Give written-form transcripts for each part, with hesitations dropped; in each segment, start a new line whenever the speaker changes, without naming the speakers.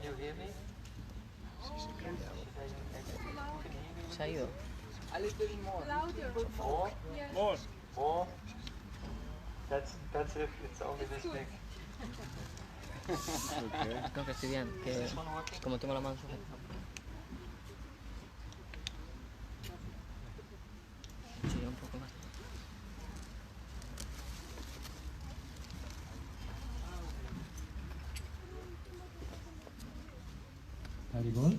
Can you hear me?
Se ha ido.
A little more.
Louder.
More?
Yes.
More.
More? That's if it's only this big.
Creo que estoy bien, que como tengo la mano sujeta. Sí, un poco más.
Haribol.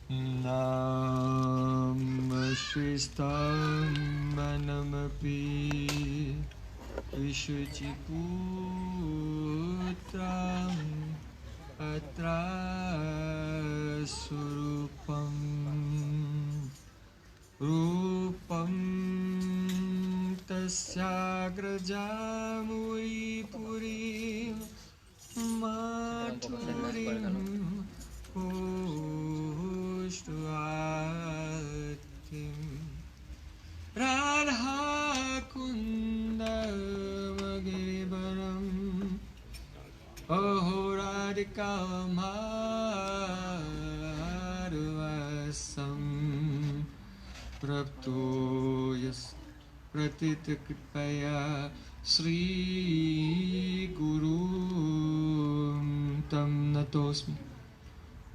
Nam Shristam Manamapi Vishuchiputram Atra Surupam Rupam Tasyagrajamuri Purim Maturim Pushtuatim Radha Kundamagiribaram Oho Radhika Marvasam Praptoyas Pratita Kripaya Sri Guru Tam Natosmi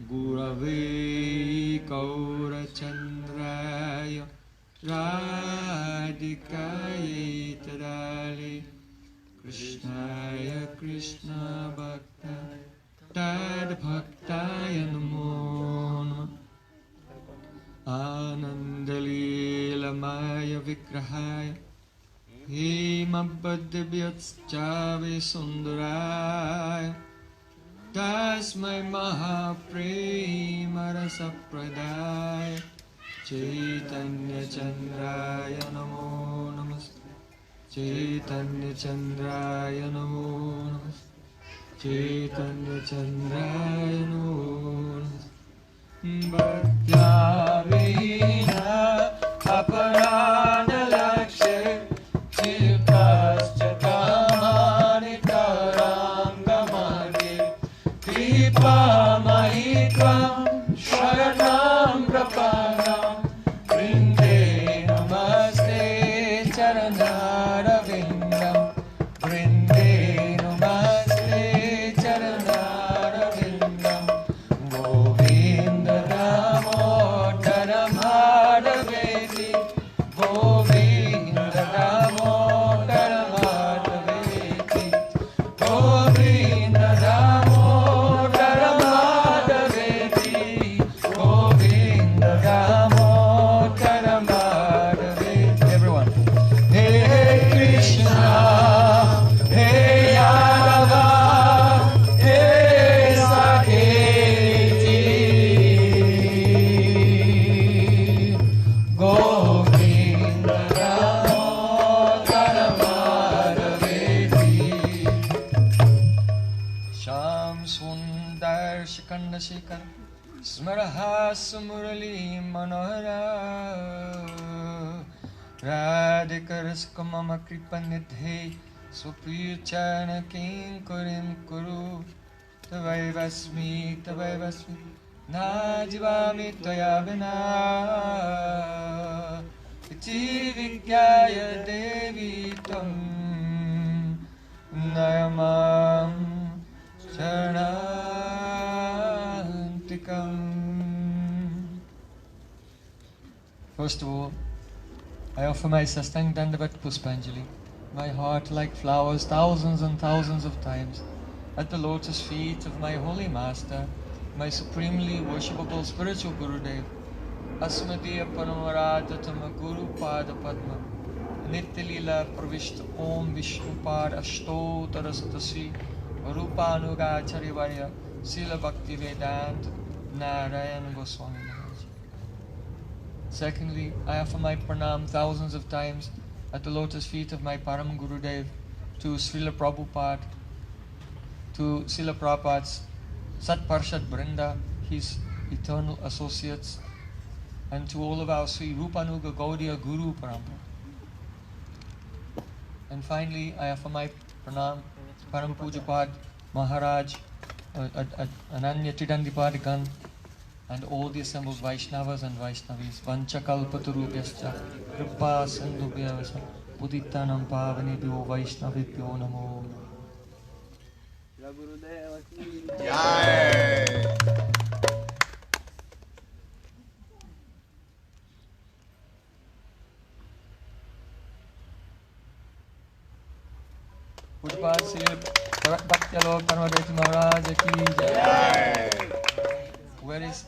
Gurave Gaurachandraya Radhikaye Tadali Krishnaya Krishna Bhakta Tad Bhaktaya Namo Namah Anandalila Maya Vigrahaya Himabhadvyatschave Sundaraya Tasmai Mahaprema Rasapradaya Chaitanya Chandraya Namo Namaste Chaitanya Chandraya Namo Namaste Chaitanya Chandraya Namo Namaste Bhaktya Vina Aparana Lakshe Chilpascha Kamani Tarangamani Kripa Mahitvam Sharanam Prapanam Vrinde Namaste Charanaravinam Vrinde Namaste Charanaravinam Govinda Damodara Madhaveti Govinda Damodara Madhaveti Govinda Damodara Madhaveti Govinda Damodara Madhaveti. Everyone. Hey Krishna, Hey Yadava, Hey Saketi, Govinda Damodara Madhaveti. Sham Sundar Shikanda Shikar Smarahas Murali Manohara Radhikaras Kamama Kripanidhe Supriyachana Kinkurim Kuru Tavai Vasmi Najivami Toya Vina Iti Vigyaya Devi Tam Nayamam Charantikam. First of all, I offer my Sastang Dandavat Puspanjali, my heart like flowers thousands and thousands of times, at the lotus feet of my holy master, my supremely worshipable spiritual Gurudev, Asmadiya Paramaradhatama Guru Pada Padma, Nityalila Pravishta Om Vishnupad Ashtotara Satasi, Rupanuga Charivarya, Sila Bhakti Vedanta, Narayan Goswami Maharaj. Secondly, I offer my pranam thousands of times at the lotus feet of my Param Gurudev, to Srila Prabhupada, to Srila Prabhupada's Sat Parshad Brinda, his eternal associates, and to all of our Sri Rupanuga Gaudiya Guru Parampara. And finally, I offer my pranam, Param Pujapad, Maharaj, Ananya Tidandipadigan, and all the assembled Vaishnavas and Vaishnavis. Vanchakalpatarubhyascha, Kripa Sindhubhyavasa, Pudittanam Pavanibhyo Vaishnavibhyo Namo.
Jai.
Pujapad Sri Bhaktyalok Parmadeti Maharaj ki Jai. Where is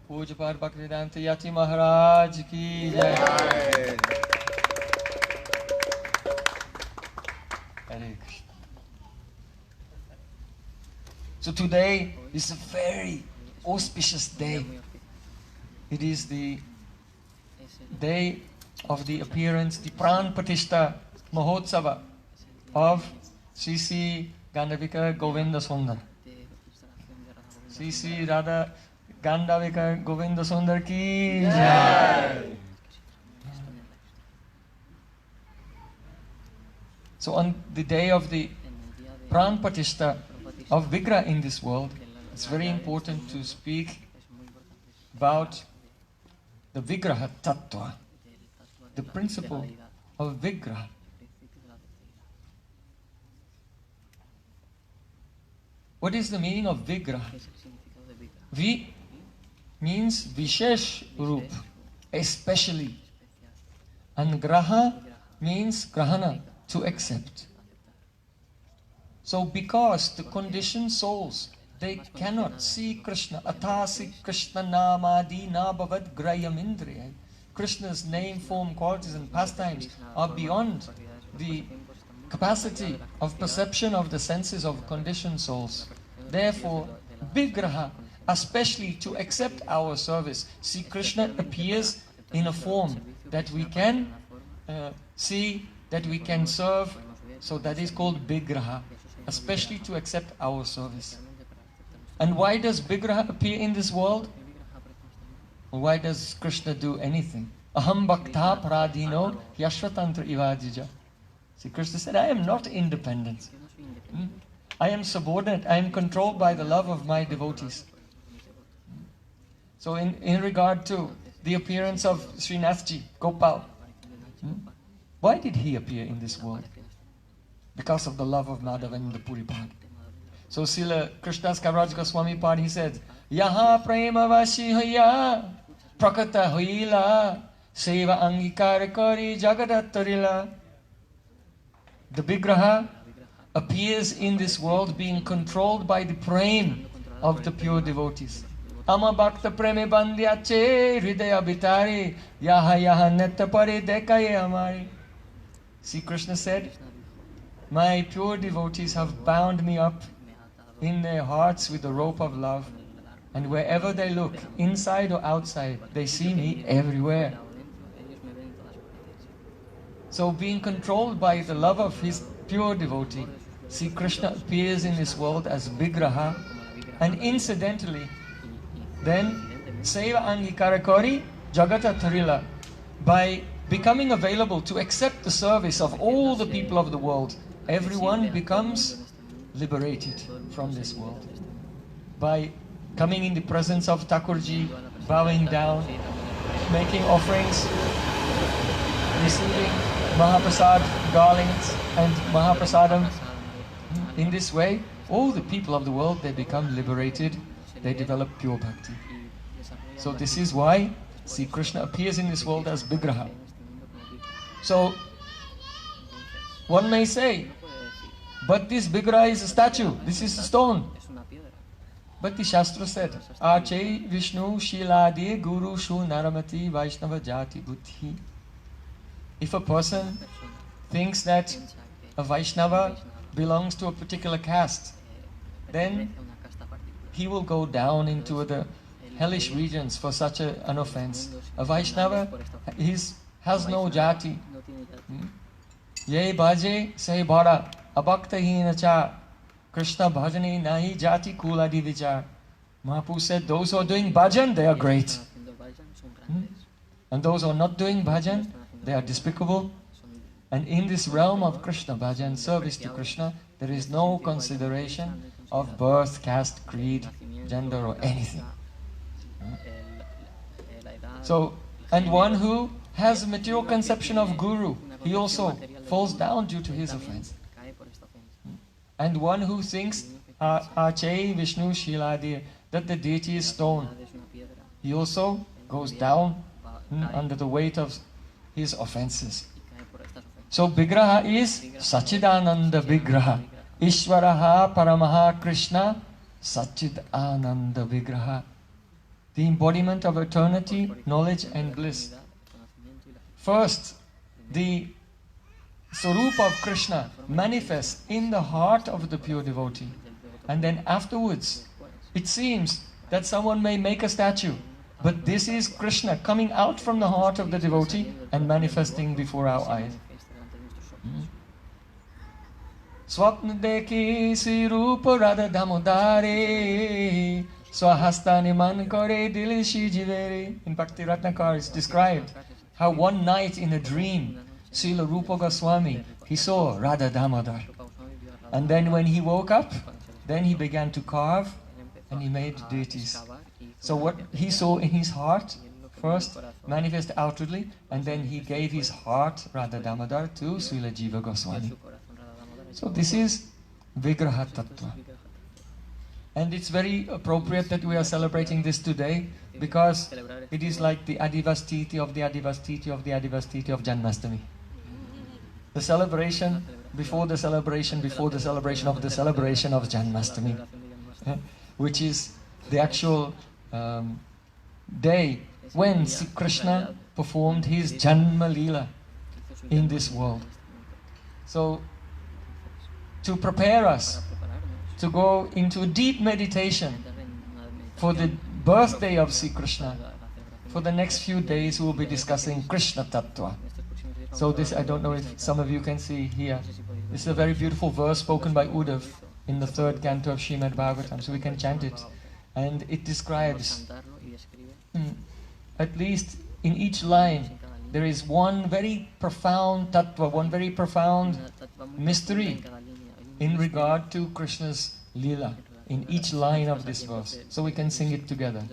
Pujapad Bhaktivedanta Yati Maharaj ki Jai. Hare Krishna. So today is a very auspicious day. It is the day of the appearance, the Pran Pratishtha Mahotsav of Sri Gandharvika Govinda Sundar. Sri Radha Gandharvika Govinda Sundar ki Jai. So on the day of the Pran Pratishtha of Vigraha in this world, it's very important to speak about the Vigraha Tattva, the principle of Vigraha. What is the meaning of Vigraha? Vi means Vishesh Roop, especially. And Graha means Grahana, to accept. So because the conditioned souls, they cannot see Krishna, Athasi Krishna Namadi Nabhavad Grayam Indriya. Krishna's name, form, qualities and pastimes are beyond the capacity of perception of the senses of conditioned souls. Therefore, Vigraha, especially to accept our service. See, Krishna appears in a form that we can see, that we can serve. So that is called Vigraha, especially to accept our service. And why does Vigraha appear in this world? Why does Krishna do anything? Aham bhakta paradhino yashvatantra ivajija. See, Krishna said, I am not independent. I am subordinate. I am controlled by the love of my devotees. So in regard to the appearance of Srinathji, Gopal, why did he appear in this world? Because of the love of Madhava and the Puripad. So Srila Krishna's Kaviraj Goswami Pad, he said, Yaha prema vashi hoya, prakata hoila, seva angikara kari jagadattarila. The Vigraha appears in this world being controlled by the prema of the pure devotees. Ama bhakta preme bandhyache hridaya bitari, yaha yaha netta pare dekaye amari. See, Krishna said, my pure devotees have bound me up in their hearts with the rope of love, and wherever they look, inside or outside, they see me everywhere. So being controlled by the love of his pure devotee, see, Krishna appears in this world as Vigraha, and incidentally, then Seva Angikara Kori Jagata Tarila, by becoming available to accept the service of all the people of the world, everyone becomes liberated from this world. By coming in the presence of Thakurji, bowing down, making offerings, receiving Mahaprasad garlands and Mahaprasadam. In this way, all the people of the world, they become liberated, they develop pure bhakti. So this is why, see, Krishna appears in this world as Vigraha. So, one may say, but this Vigraha is a statue, this is a stone. But the Shastra said, Ache Vishnu Shiladi Guru Shu Naramati Vaishnava Jati Buddhi. If a person thinks that a Vaishnava belongs to a particular caste, then he will go down into the hellish regions for such an offense. A Vaishnava has no jati. Ye bhaje say bhara abhaktahina cha Krishna bhajani nahi jati kuladi vichar. Mahaprabhu said, those who are doing bhajan, they are great. And those who are not doing bhajan, they are despicable And in this realm of Krishna bhajan, service to Krishna, there is no consideration of birth, caste, creed, gender or anything. So, and one who has a material conception of Guru, he also falls down due to his offense. And one who thinks Achai Vishnu Shiladi, that the deity is stone, he also goes down under the weight of his offenses. So Vigraha is Sachidananda Vigraha. Ishvaraha Paramaha Krishna Sachidananda Vigraha. The embodiment of eternity, knowledge and bliss. First, the Swarupa of Krishna manifests in the heart of the pure devotee. And then afterwards, it seems that someone may make a statue, but this is Krishna coming out from the heart of the devotee and manifesting before our eyes. Swapna dekhi si rupa radha damodare swahastani man kare dil shi jivere. In Bhakti Ratnakar it's described how one night in a dream Srila Rupa Goswami, he saw Radha Damodar. And then when he woke up, then he began to carve and he made deities. So what he saw in his heart first manifest outwardly, and then he gave his heart, Radha Damodar, to Srila Jiva Goswami. So this is Vigraha Tattva. And it's very appropriate that we are celebrating this today, because it is like the Adivastiti of the Adivastiti of the Adivastiti of Janmastami. The celebration before the celebration before the celebration of the celebration of Janmastami, which is the actual day when Sri Krishna performed his Janma Leela in this world. So, to prepare us to go into deep meditation for the birthday of Sri Krishna, for the next few days we will be discussing Krishna Tattva. So this, I don't know if some of you can see here, this is a very beautiful verse spoken by Uddhav in the 3rd canto of Srimad Bhagavatam, so we can chant it. And it describes, at least in each line, there is one very profound tattva, one very profound mystery in regard to Krishna's Leela, in each line of this verse. So we can sing it together.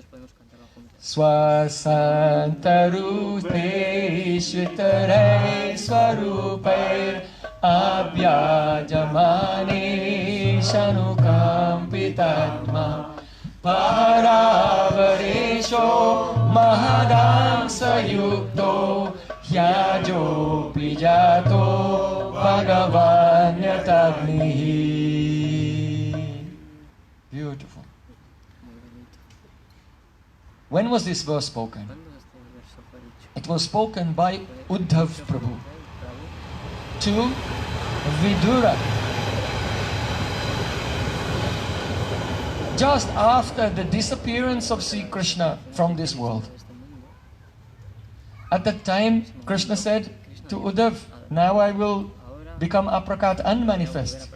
Swasantarupe Shvitarai Swarupai Abhyajamane Shanukampitatma Paravaresho Mahadam Sayukto Hyajo Pijato Bhagavanyatagnihi. Beautiful. When was this verse spoken? It was spoken by Uddhav Prabhu to Vidura just after the disappearance of Sri Krishna from this world. At that time, Krishna said to Uddhav, now I will become aprakat, unmanifest.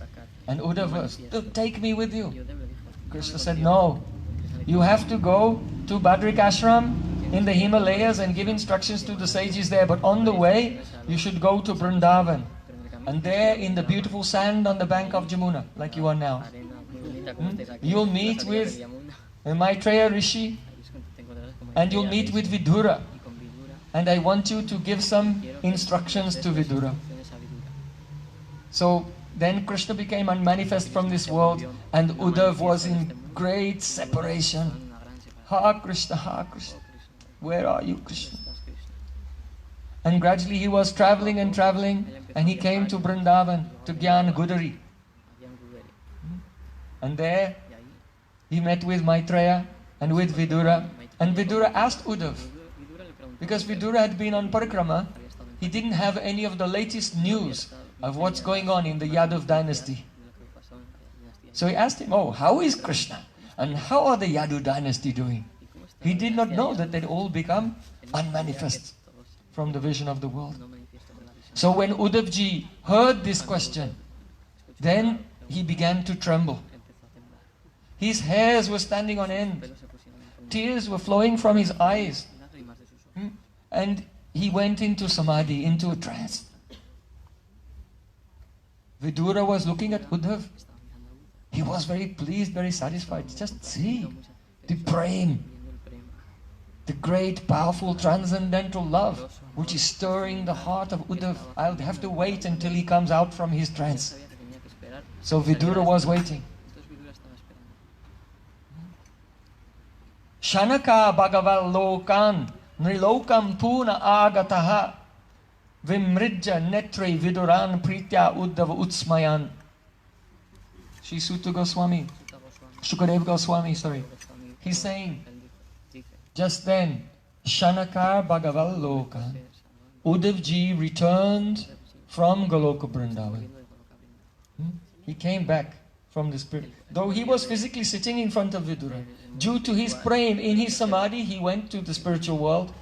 And Uddhav was, take me with you. Krishna said, no, you have to go to Badrik Ashram in the Himalayas and give instructions to the sages there. But on the way, you should go to Vrindavan. And there in the beautiful sand on the bank of Jamuna, like you are now, you'll meet with Maitreya Rishi and you'll meet with Vidura. And I want you to give some instructions to Vidura. So then Krishna became unmanifest from this world and Uddhav was in great separation. Ha Krishna, where are you, Krishna? And gradually he was traveling and traveling and he came to Vrindavan, to Gyan Gudari. And there he met with Maitreya and with Vidura. And Vidura asked Uddhav, because Vidura had been on parikrama, he didn't have any of the latest news of what's going on in the Yadav dynasty. So he asked him, oh, how is Krishna? And how are the Yadu dynasty doing? He did not know that they'd all become unmanifest from the vision of the world. So when Uddhavji heard this question, then he began to tremble. His hairs were standing on end. Tears were flowing from his eyes. And he went into samadhi, into a trance. Vidura was looking at Uddhav. He was very pleased, very satisfied. Just see the Prema, the great, powerful, transcendental love which is stirring the heart of Uddhav. I'll have to wait until he comes out from his trance. So Vidura was waiting. Shanaka Bhagaval Lokan Nrilokam Puna Agataha Vimridja Netre Viduran Pritya Uddhava Utsmayan. Shri Sutta Goswami, Shukadeva Goswami, sorry. He's saying, just then, Shanakar Bhagaval Lokan, Uddhavji returned from Goloka Vrindavan. He came back from the spirit. Though he was physically sitting in front of Vidura, due to his prema, in his samadhi, he went to the spiritual world.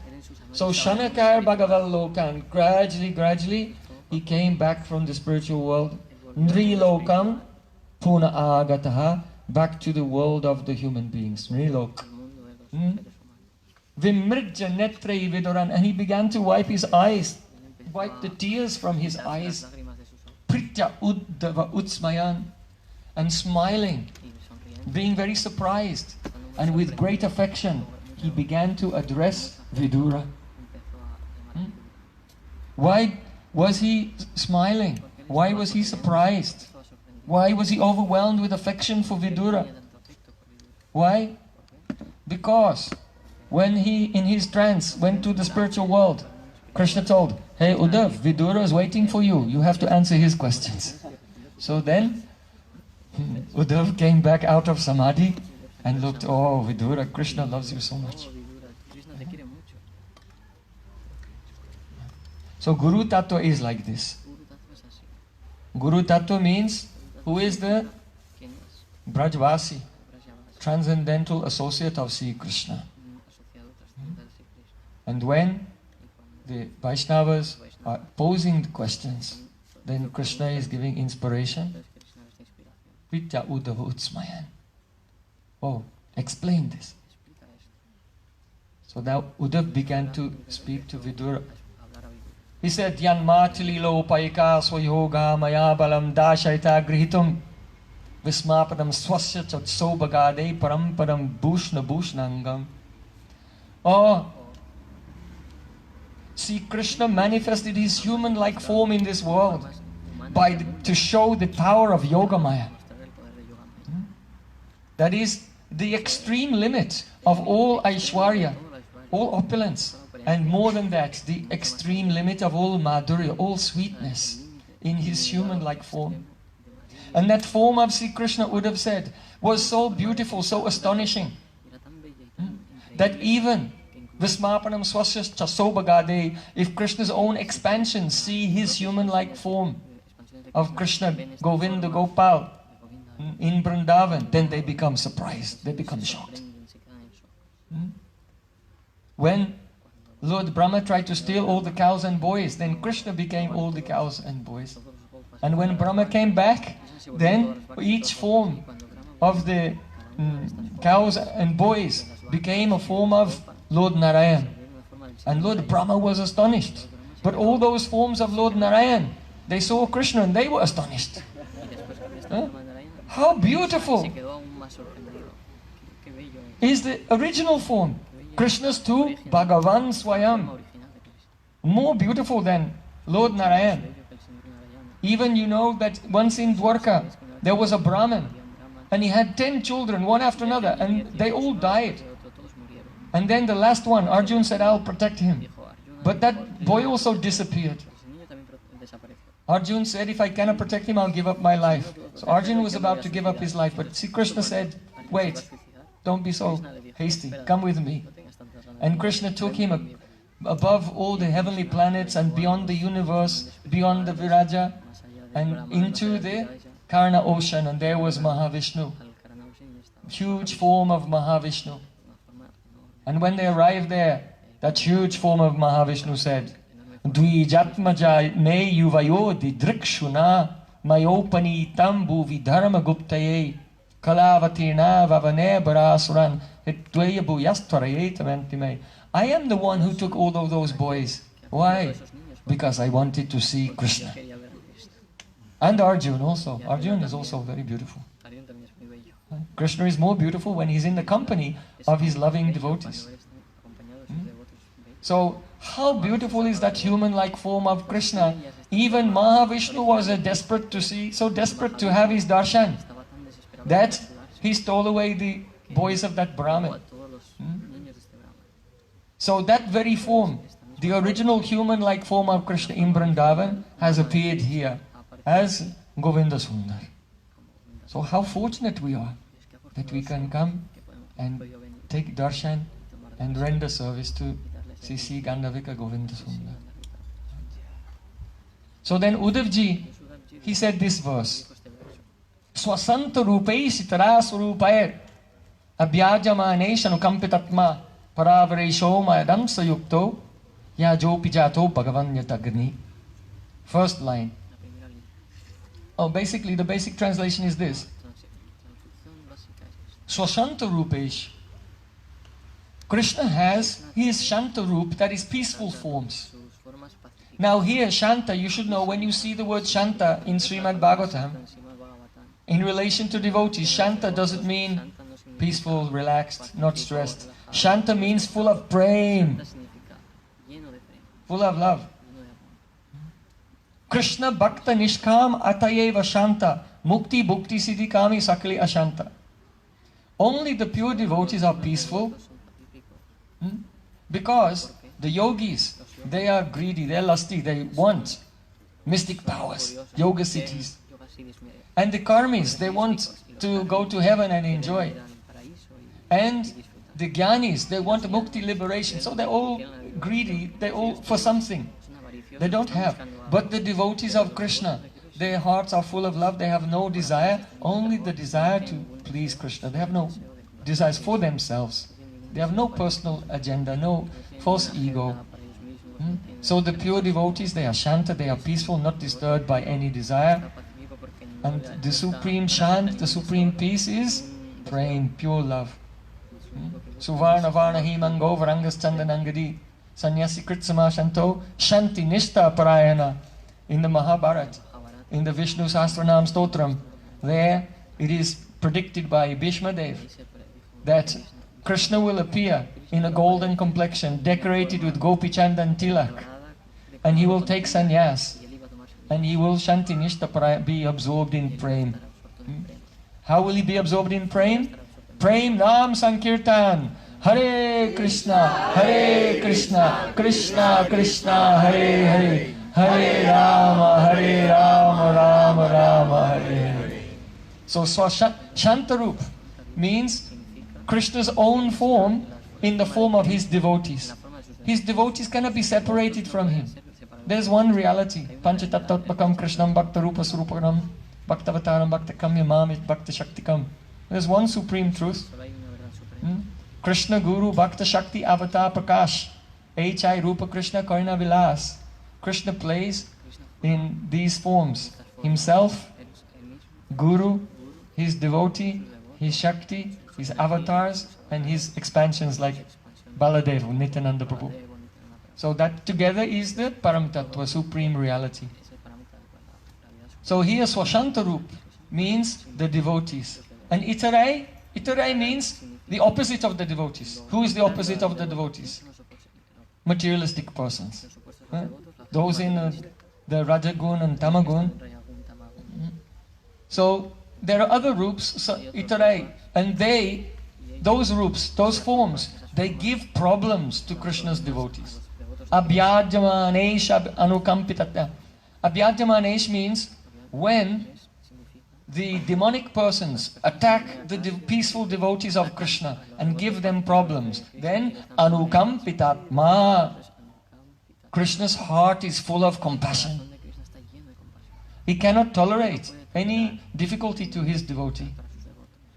So Shanakar Bhagaval Lokan, gradually, he came back from the spiritual world. Nrilokam Puna Agataha, back to the world of the human beings. Nrilok. Vimridja Netre Viduran, and he began to wipe his eyes, wipe the tears from his eyes. Pritya Uddhava Utsmayan, and smiling, being very surprised, and with great affection, he began to address Vidura. Why was he smiling? Why was he surprised? Why was he overwhelmed with affection for Vidura? Why? Because when he, in his trance, went to the spiritual world, Krishna told, hey Uddhav, Vidura is waiting for you. You have to answer his questions. So then, Uddhav came back out of Samadhi and looked, oh Vidura, Krishna loves you so much. So Guru Tattva is like this. Guru Tattva means, who is the Brajvasi, transcendental associate of Sri Krishna. And when the Vaishnavas are posing the questions, then Krishna is giving inspiration. Pritya Uddhava Utsmayan. Oh, explain this. So now Uddhav began to speak to Vidura. He said, Yan Matililo Paika Swayoga Maya Balam Dashaita Grihitum Vismapadam Swasya Chatsobagade Parampadam Bhushna Bhushnangam. Oh, see, Krishna manifested his human-like form in this world to show the power of Yogamaya. That is the extreme limit of all Aishwarya, all opulence, and more than that, the extreme limit of all Madhurya, all sweetness in his human-like form. And that form of Sri Krishna, Uddhav said, was so beautiful, so astonishing, that even Vismapanam Swasya Chasobagade, if Krishna's own expansions see his human-like form of Krishna, Govinda, Gopal, in Vrindavan, then they become surprised, they become shocked. When Lord Brahma tried to steal all the cows and boys, then Krishna became all the cows and boys. And when Brahma came back, then each form of the cows and boys became a form of Lord Narayan. And Lord Brahma was astonished. But all those forms of Lord Narayan, they saw Krishna and they were astonished. How beautiful is the original form. Krishna's too, Bhagavan Swayam. More beautiful than Lord Narayan. Even you know that once in Dwarka, there was a Brahmin. And he had 10 children, one after another, and they all died. And then the last one, Arjun said, I'll protect him. But that boy also disappeared. Arjun said, if I cannot protect him, I'll give up my life. So Arjun was about to give up his life, but Sri Krishna said, wait, don't be so hasty, come with me. And Krishna took him above all the heavenly planets and beyond the universe, beyond the Viraja, and into the Karna ocean, and there was Mahavishnu. Huge form of Mahavishnu. And when they arrived there, that huge form of Mahavishnu said, Dvijatmaja me yuvayodi drikshuna mayopani tambu vidharma guptaye kalavatirna vavane barasuran hitdvayabu yastvarayetavantime. I am the one who took all of those boys. Why? Because I wanted to see Krishna. And Arjuna also. Arjuna is also very beautiful.
Arjuna también es muy bello.
Krishna is more beautiful when he's in the company of his loving devotees. So, how beautiful is that human-like form of Krishna? Even Mahavishnu was desperate to see, so desperate to have his darshan, that he stole away the boys of that Brahmin. So that very form, the original human-like form of Krishna in Vrindavan, has appeared here as Govinda Sundar. So how fortunate we are that we can come and take darshan and render service to Sri Gandharvika Govinda Sundar. So then Uddhavji, he said this verse, Swasanta rupai sitara swarupair abhyajamanesh anukampitatma paravaresho mayadam sayukto yajopi jato bhagavanyatagni. First line. Oh, basically the basic translation is this. Swasanta rupesh. Krishna has his Shanta Roop, that is peaceful forms. Now here, Shanta, you should know, when you see the word Shanta in Srimad Bhagavatam, in relation to devotees, Shanta doesn't mean peaceful, relaxed, not stressed. Shanta means full of prema, full of love. Krishna Bhakta Nishkam Atayeva Shanta Mukti Bhukti Siddhi Kami Sakli Ashanta. Only the pure devotees are peaceful. Because the yogis, they are greedy, they are lusty, they want mystic powers, yoga cities. And the karmis, they want to go to heaven and enjoy. And the jnanis, they want mukti, liberation. So they're all greedy, they're all for something. They don't have. But the devotees of Krishna, their hearts are full of love, they have no desire, only the desire to please Krishna. They have no desires for themselves. They have no personal agenda, no false ego. So the pure devotees, they are Shanta, they are peaceful, not disturbed by any desire. And the supreme Shant, the supreme peace is praying, pure love. Suvarna Varna Himango Varangas Chandanangadi Sanyasi Kritsama Shanto Shanti Nishta Parayana. In the Mahabharata, in the Vishnu Sahasranam Stotram, there it is predicted by Bhishma Dev that Krishna will appear in a golden complexion, decorated with Gopi Chandan Tilak, and he will take sannyas, and he will Shanti Nishta be absorbed in Prema. How will he be absorbed in Prema? Prem Nam Sankirtan, Hare Krishna, Krishna Krishna, Hare Hare, Hare Rama, Rama Rama, Hare Hare. So Shantarup means Krishna's own form in the form of his devotees. His devotees cannot be separated from him. There's one reality. Panchatattvatmakam Krishnam Bhakta Rupa Surupanam Bhaktavataram Bhakta Kamyamamit Bhakta Shaktikam. There's one supreme truth. Krishna Guru Bhakta Shakti Avatar Prakash H.I. Rupa Krishna Karna Vilas. Krishna plays in these forms. Himself, Guru, his devotee, his Shakti, his avatars, and his expansions like Baladeva, Nityananda Prabhu. So that together is the Param Tattva, supreme reality. So here Swashantarup means the devotees. And Itarai means the opposite of the devotees. Who is the opposite of the devotees? Materialistic persons. Those in the Rajagun and Tamagun. So there are other roops, Itarai, and those roops, those forms, they give problems to Krishna's devotees. Abhyajamanesh anukampitatya. Abhyajamanesh means when the demonic persons attack the peaceful devotees of Krishna and give them problems, then anukampitatma. Krishna's heart is full of compassion. He cannot tolerate any difficulty to his devotee.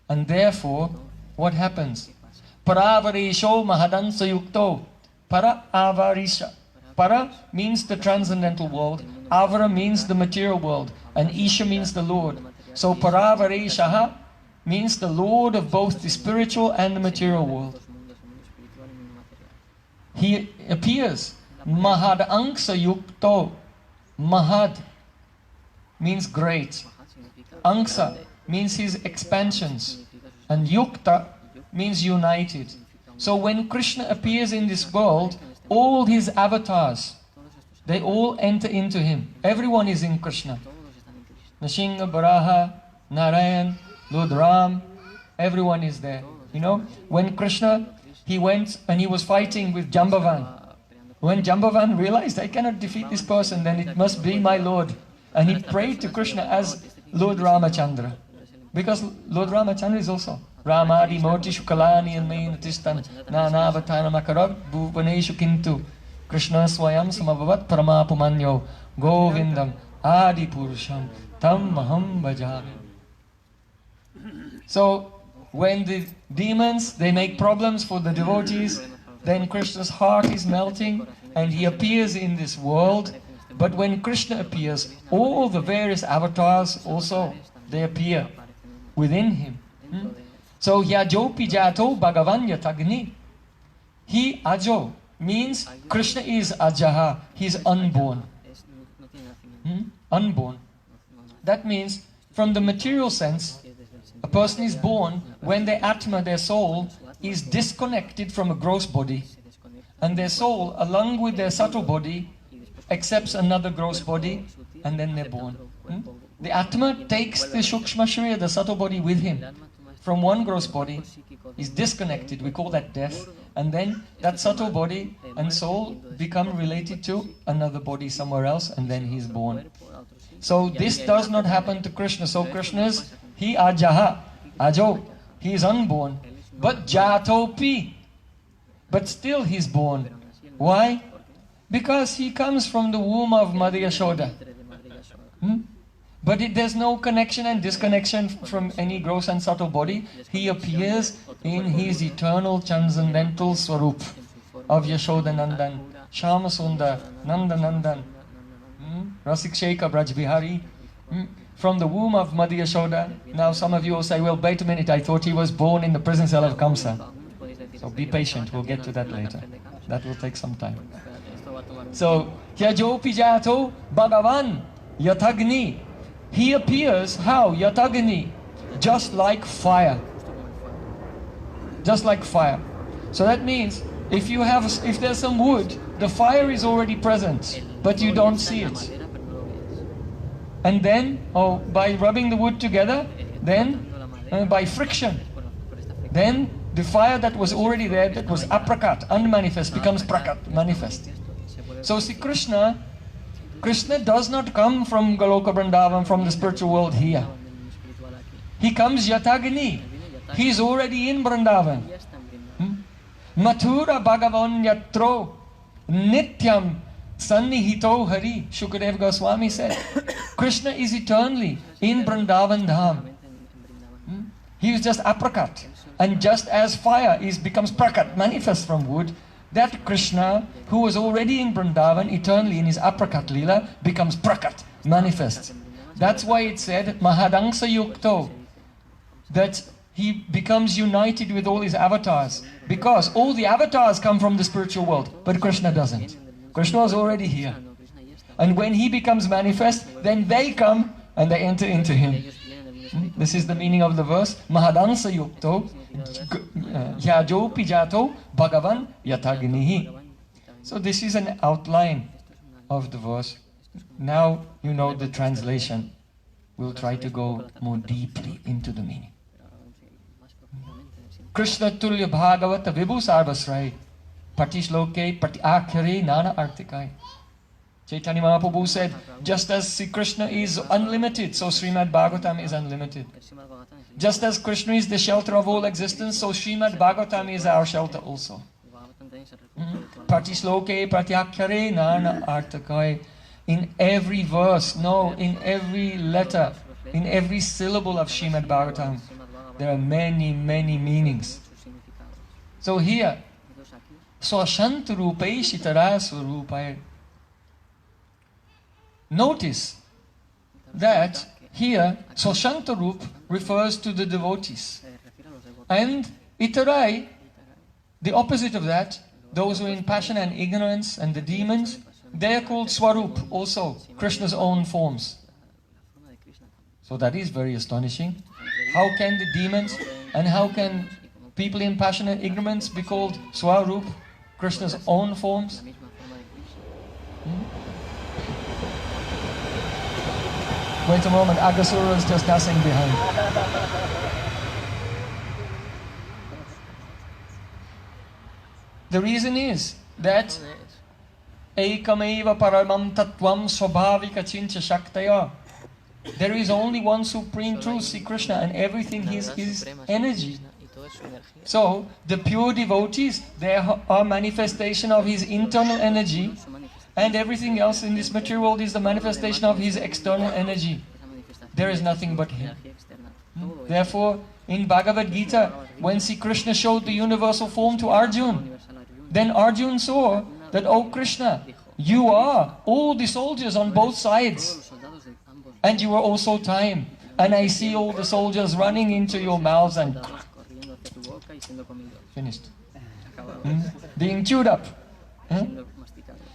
And therefore, what happens? Paravarisho mahadansa yukto. Para avarisha. Para means the transcendental world. Avara means the material world. And Isha means the Lord. So paravarishaha means the Lord of both the spiritual and the material world. He appears. Mahad angsa yukto. Mahad. means great. Angsa means his expansions. And Yukta means united. So when Krishna appears in this world, all his avatars, they all enter into him. Everyone is in Krishna. Nrsimha, Varaha, Narayan, Lord Ram, everyone is there. You know, when Krishna, he went and he was fighting with Jambavan. When Jambavan realized, I cannot defeat this person, then it must be my Lord. And he prayed to Krishna as Lord Ramachandra. Because Lord Ramachandra is also Ramadi Moti Shukalani and Mainatistan Nanavatana Makarab Bhuvaneshu Kintu Krishna Swayam Samabhavat Paramapumanyo Govindam Adi Purusham Tam Maham Bhajami. So when the demons, they make problems for the devotees, then Krishna's heart is melting and he appears in this world. But when Krishna appears, all the various avatars also, they appear within him. So Yajopi Jato Bhagavan Yatagni. He Ajo means Krishna is Ajaha, he is unborn. Unborn. That means from the material sense, a person is born when their Atma, their soul, is disconnected from a gross body. And their soul, along with their subtle body, accepts another gross body, and then they're born. The Atma takes the Shukshma Shraya, the subtle body, with him. From one gross body, is disconnected, we call that death. And then that subtle body and soul become related to another body somewhere else, and then he's born. So this does not happen to Krishna. So Krishna's, he Ajaha, Ajo, he is unborn. But Jatopi, but still he's born. Why? Because he comes from the womb of Mother Yashoda. But there's no connection and disconnection from any gross and subtle body. He appears in his eternal transcendental swarup of Yashoda Nandan, Shama Sundar, Nanda Nandan, Rasik Shekha Braj Bihari, from the womb of Mother Yashoda. Now some of you will say, well, wait a minute, I thought he was born in the prison cell of Kamsa. So be patient, we'll get to that later. That will take some time. So, Yajopi Jato Bhagavan Yatagni. He appears, how? Yatagni. Just like fire. Just like fire. So that means, if there's some wood, the fire is already present, but you don't see it. And then, by rubbing the wood together, then by friction, then the fire that was already there, that was aprakat, unmanifest, becomes prakat, manifest. So see, Krishna does not come from Goloka Vrindavan, from the spiritual world here. He comes Yatagni. He is already in Vrindavan. Mathura Bhagavan Yatro Nityam Sannihito Hari. Shukadev Goswami said, Krishna is eternally in Vrindavan Dham. He is just aprakat. And just as fire becomes prakat, manifest from wood, that Krishna, who was already in Vrindavan, eternally in his aprakat lila, becomes prakat, manifest. That's why it said, Mahadangsa Yukto, that he becomes united with all his avatars. Because all the avatars come from the spiritual world, but Krishna doesn't. Krishna is already here. And when he becomes manifest, then they come and they enter into him. This is the meaning of the verse. Mahadansa yukto yajopi jato bhagavan yatagnihi. So this is an outline of the verse. Now you know the translation. We'll try to go more deeply into the meaning. Krishna tulya bhagavata vibhu sarvasrai patishloke pati akhyare nana artikai. Chaitanya Mahaprabhu said, just as Krishna is unlimited, so Srimad Bhagavatam is unlimited. Just as Krishna is the shelter of all existence, so Srimad Bhagavatam is our shelter also. Pratisloke pratyakhyare nana artakai. In every verse, no, in every letter, in every syllable of Srimad Bhagavatam, there are many, many meanings. So here, Swashantarupai Shitara Swarupai. Notice that here Swashantarup refers to the devotees. And Itarai, the opposite of that, those who are in passion and ignorance and the demons, they are called Swarup also, Krishna's own forms. So that is very astonishing. How can the demons and how can people in passionate ignorance be called Swarup, Krishna's own forms? Wait a moment, Agasura is just dancing behind. The reason is that Ekameva paramam tattvam swabhavika chincha shaktaya. There is only one supreme truth, Sri Krishna, and everything is energy. So, the pure devotees, they are manifestation of his internal energy, and everything else in this material world is the manifestation of his external energy. There is nothing but him. Therefore, in Bhagavad Gita, when Sri Krishna showed the universal form to Arjuna, then Arjuna saw that, oh Krishna, you are all the soldiers on both sides. And you are also time. And I see all the soldiers running into your mouths and finished. Being chewed up.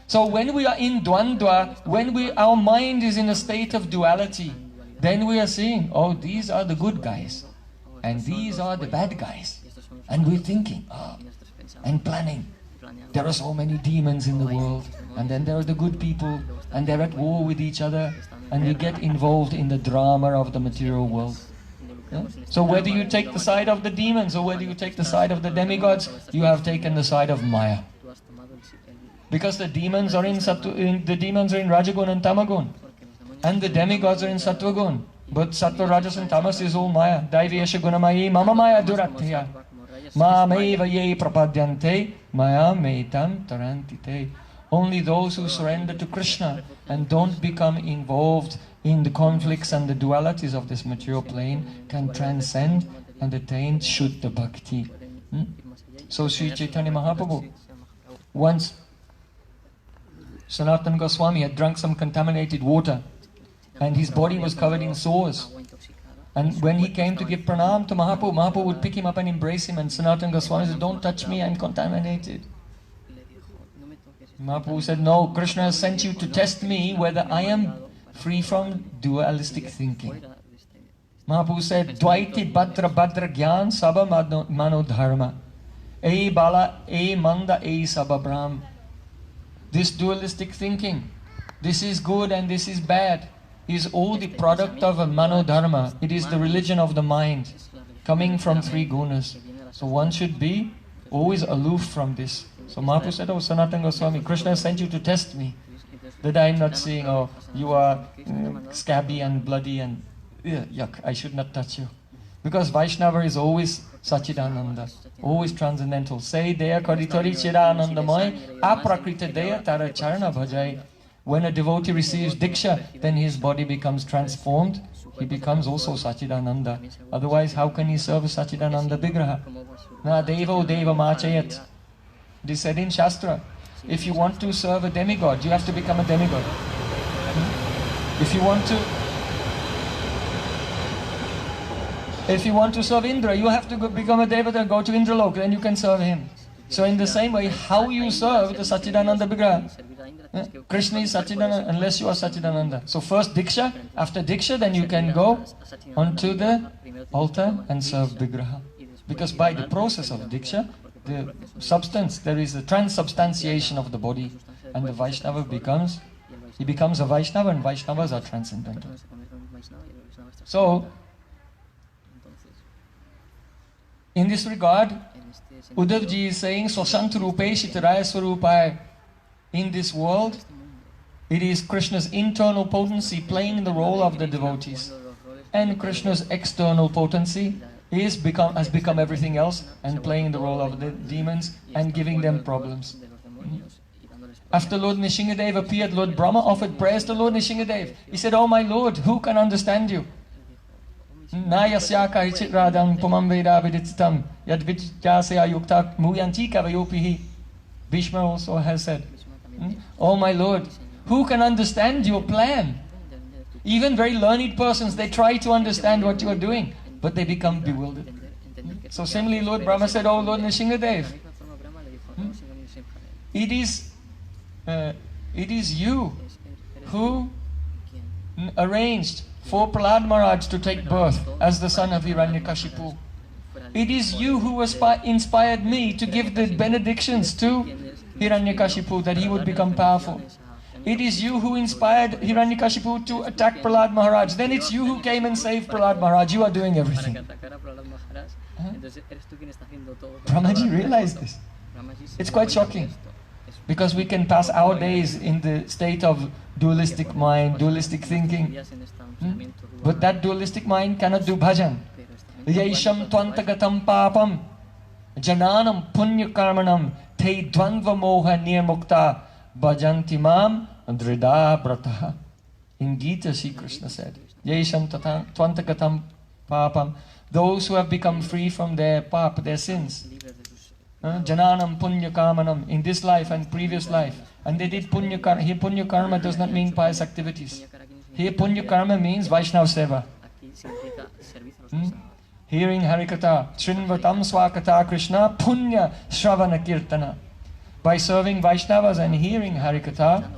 So when we are in Dvandva, when our mind is in a state of duality, then we are seeing, oh, these are the good guys. And these are the bad guys. And we're thinking, and planning. There are so many demons in the world. And then there are the good people. And they're at war with each other. And we get involved in the drama of the material world. Yeah? So whether you take the side of the demons or whether you take the side of the demigods, you have taken the side of Maya. Because the demons are in Rajagun and Tamagun. And the demigods are in Sattvagun. But Sattva, Rajas and Tamas is all Maya. Daiviyasha gunamayi mama maya duratya. Ma meva ye prapadyante maya metam tarantite. Only those who surrender to Krishna and don't become involved in the conflicts and the dualities of this material plane can transcend and attain Shuddha Bhakti. So Sri Chaitanya Mahaprabhu, once Sanatana Goswami had drunk some contaminated water and his body was covered in sores. And when he came to give pranam to Mahaprabhu, Mahaprabhu would pick him up and embrace him, and Sanatana Goswami said, don't touch me, I'm contaminated. Mahaprabhu said, no, Krishna has sent you to test me whether I am free from dualistic thinking. Mahaprabhu said, Dvaiti Bhadra Bhadra Gyan Sabha Mano Dharma. Ei Bala, Ei Manda, Ei Sabha Brahm. This dualistic thinking, this is good and this is bad, is all the product of a Mano Dharma. It is the religion of the mind, coming from three gunas. So one should be always aloof from this. So Mahaprabhu said, oh Sanatana Goswami, Krishna sent you to test me. That I am not seeing, oh, you are scabby and bloody and yuck, I should not touch you. Because Vaishnava is always Sachidananda, always transcendental. Say Deya Karitori Chidanandamai, Aprakrita Deya Tara Charana Bhajai. When a devotee receives Diksha, then his body becomes transformed. He becomes also Sachidananda. Otherwise, how can he serve Sachidananda Vigraha? Na Devo Deva Machayat. It is said in Shastra, if you want to serve a demigod, you have to become a demigod. If you want to serve Indra, you have to become a devata, go to Indralok, then you can serve him. So in the same way, how you serve the Sachidananda Vigraha? Krishna is Sachidananda unless you are Sachidananda. So first Diksha, after Diksha then you can go onto the altar and serve Vigraha. Because by the process of Diksha, the substance, there is a transubstantiation of the body, and the Vaishnava becomes a Vaishnava, and Vaishnavas are transcendental. So, in this regard, Uddhavji is saying, Swasant Rupe Shitaraya Swarupai. In this world, it is Krishna's internal potency playing the role of the devotees, and Krishna's external potency has become everything else and playing the role of the demons and giving them problems. After Lord Nishingadev appeared, Lord Brahma offered prayers to Lord Nishingadev. He said, oh my Lord, who can understand you? Nayasyaka hichitradam pumam veda viditsitam yad vidyasya yukta muyantika vayopihi. Bhishma also has said, oh my Lord, who can understand your plan? Even very learned persons, they try to understand what you are doing, but they become bewildered. So similarly, Lord Brahma said, oh Lord Nishingadev, it is you who arranged for Prahlad Maharaj to take birth as the son of Hiranyakashipu. It is you who inspired me to give the benedictions to Hiranyakashipu that he would become powerful. It is you who inspired Hiranyakashipu to attack Prahlad Maharaj. Then it's you who came and saved Prahlad Maharaj. You are doing everything. Brahmaji realized this. It's quite shocking. Because we can pass our days in the state of dualistic mind, dualistic thinking. But that dualistic mind cannot do bhajan. Yaisham twantagatam papam jananam punya karmanam te dvandva moha nirmukta bhajanti mam dhrida brataha. In Gita, Sri Krishna said, Yaisham twantagatam papam, those who have become free from their pap, their sins. Jananam punya karmanam, in this life and previous life. And they did punya karma. Here punya karma does not mean pious activities. Here punya karma means Vaishnava seva. Hearing Harikatha, Srinvatam Swakatha Krishna, Punya Shravana Kirtana. By serving Vaishnavas and hearing Harikatha,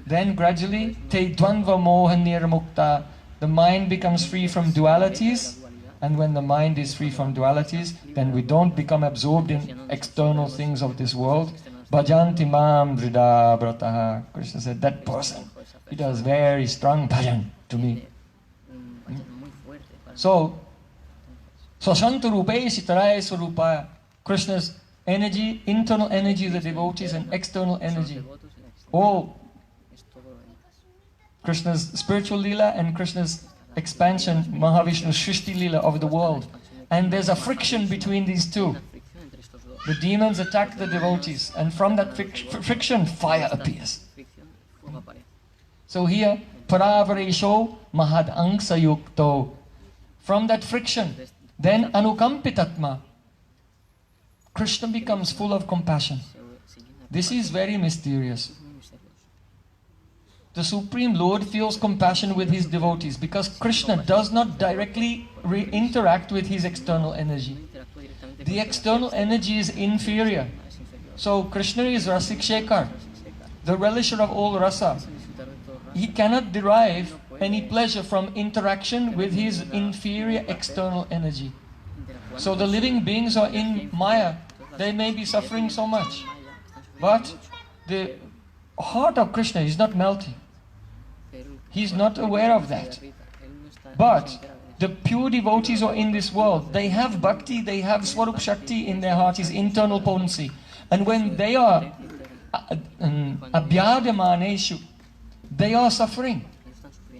then gradually, Te Dvandva Moha Nirmukta, the mind becomes free from dualities. And when the mind is free from dualities, then we don't become absorbed in external things of this world. Bhajanti mam drida brataha. Krishna said, that person, he does very strong bhajan to me. So, Swasantu Rupai Sitaraya Swarupaya. Krishna's energy, internal energy, the devotees, and external energy. All Krishna's spiritual lila and Krishna's expansion, Mahavishnu's Shrishti lila of the world. And there's a friction between these two. The demons attack the devotees, and from that friction, fire appears. So here, Paravaresho Mahad Angsa Yukto. From that friction, then Anukampitatma, Krishna becomes full of compassion. This is very mysterious. The Supreme Lord feels compassion with his devotees because Krishna does not directly interact with his external energy. The external energy is inferior. So Krishna is Rasik Shekhar, the relisher of all rasa. He cannot derive any pleasure from interaction with his inferior external energy. So the living beings are in Maya. They may be suffering so much. But the heart of Krishna is not melting. He is not aware of that. But the pure devotees who are in this world, they have bhakti, they have Swarup Shakti in their heart, his internal potency. And when they are abhyadamaneshu, they are suffering.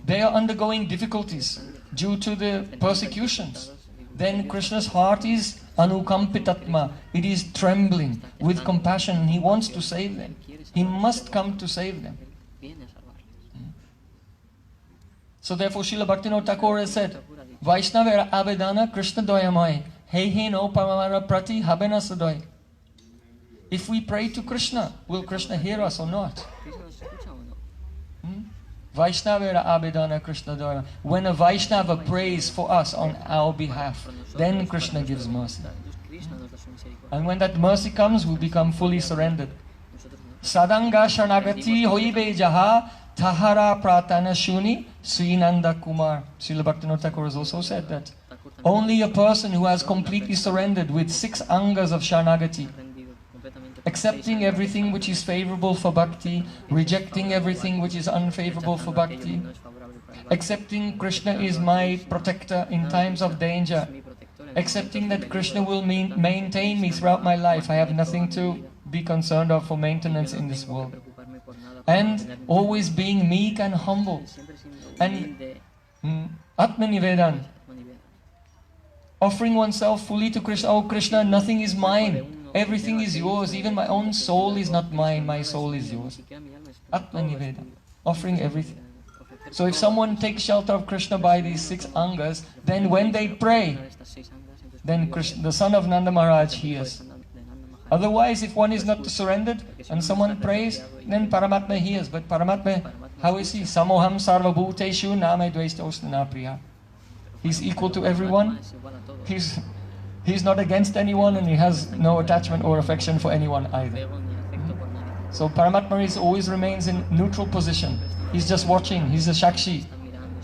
They are undergoing difficulties due to the persecutions. Then Krishna's heart is anukampitatma. It is trembling with compassion. He wants to save them. He must come to save them. So therefore Srila Bhaktivinoda Thakur has said, Vaishnava Avedana Krishna Doyamai, He no Pamara Prati Habena Sadoy. If we pray to Krishna, will Krishna hear us or not? Vaishnava Avedana Krishna Doyamai. When a Vaishnava prays for us on our behalf, then Krishna gives mercy. And when that mercy comes, we become fully surrendered. Sadanga Shanagati Hoibe Jaha Tahara Pratana Shuni Srinanda Kumar. Srila Bhaktivinoda Thakur has also said that only a person who has completely surrendered with 6 angas of Shanagati, accepting everything which is favorable for bhakti, rejecting everything which is unfavorable for bhakti, accepting Krishna is my protector in times of danger, accepting that Krishna will maintain me throughout my life, I have nothing to be concerned of for maintenance in this world. And always being meek and humble. And Atmanivedan, offering oneself fully to Krishna. Oh Krishna, nothing is mine. Everything is yours. Even my own soul is not mine. My soul is yours. Atmanivedan, offering everything. So if someone takes shelter of Krishna by these 6 angas, then when they pray, then Krishna, the son of Nanda Maharaj hears. Otherwise, if one is not surrendered and someone prays, then Paramatma hears. But Paramatma, how is he? Samoham sarva bhuteshu name dvaistosna priya. He's equal to everyone. He's not against anyone, and he has no attachment or affection for anyone either. So Paramatma always remains in neutral position. He's just watching. He's a Shakshi.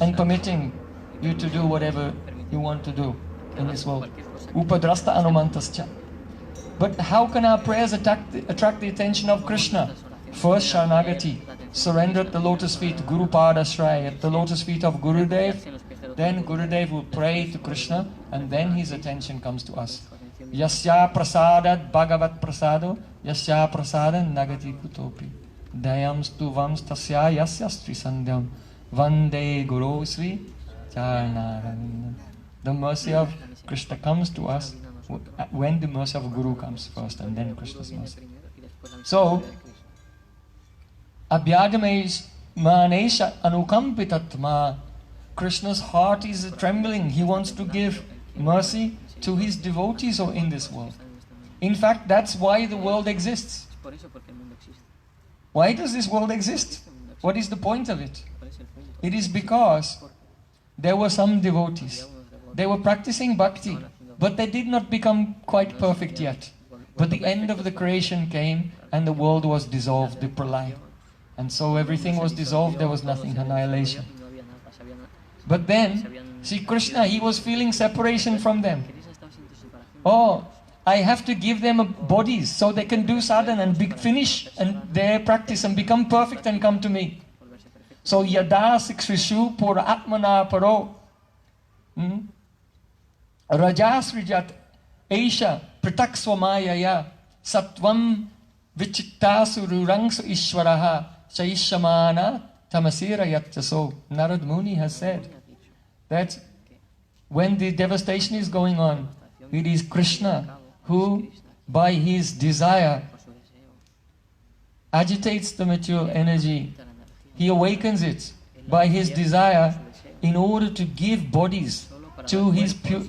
and permitting you to do whatever you want to do in this world. Upadrasta anumantascha. But how can our prayers attract the attention of Krishna? First, Sharanagati, surrender at the lotus feet, Guru Padashray, at the lotus feet of Gurudev. Then Gurudev will pray to Krishna, and then his attention comes to us. Yasya prasadat bhagavat prasado, yasya prasadan nagati kutopi. Dayam stuvams tasya yasya stri sandhyam, vande guru sri charanaravindam. The mercy of Krishna comes to us when the mercy of Guru comes first, and then Krishna's mercy. So, Abhyagamesh manesha anukampitatma. Krishna's heart is trembling. He wants to give mercy to his devotees in this world. In fact, that's why the world exists. Why does this world exist? What is the point of it? It is because there were some devotees. They were practicing bhakti, but they did not become quite perfect yet. But the end of the creation came and the world was dissolved, the pralaya. And so everything was dissolved, there was nothing, annihilation. But then, see, Krishna, he was feeling separation from them. Oh, I have to give them bodies so they can do sadhana and finish and their practice and become perfect and come to me. So, yada sikrishu pura atmana paro rajasrijat aisha pritakswamayaya satvam vichittasu rurangsu ishwaraha shaishamana tamasira yatyaso. Narad Muni has said that when the devastation is going on, it is Krishna who, by his desire, agitates the material energy. He awakens it by his desire in order to give bodies to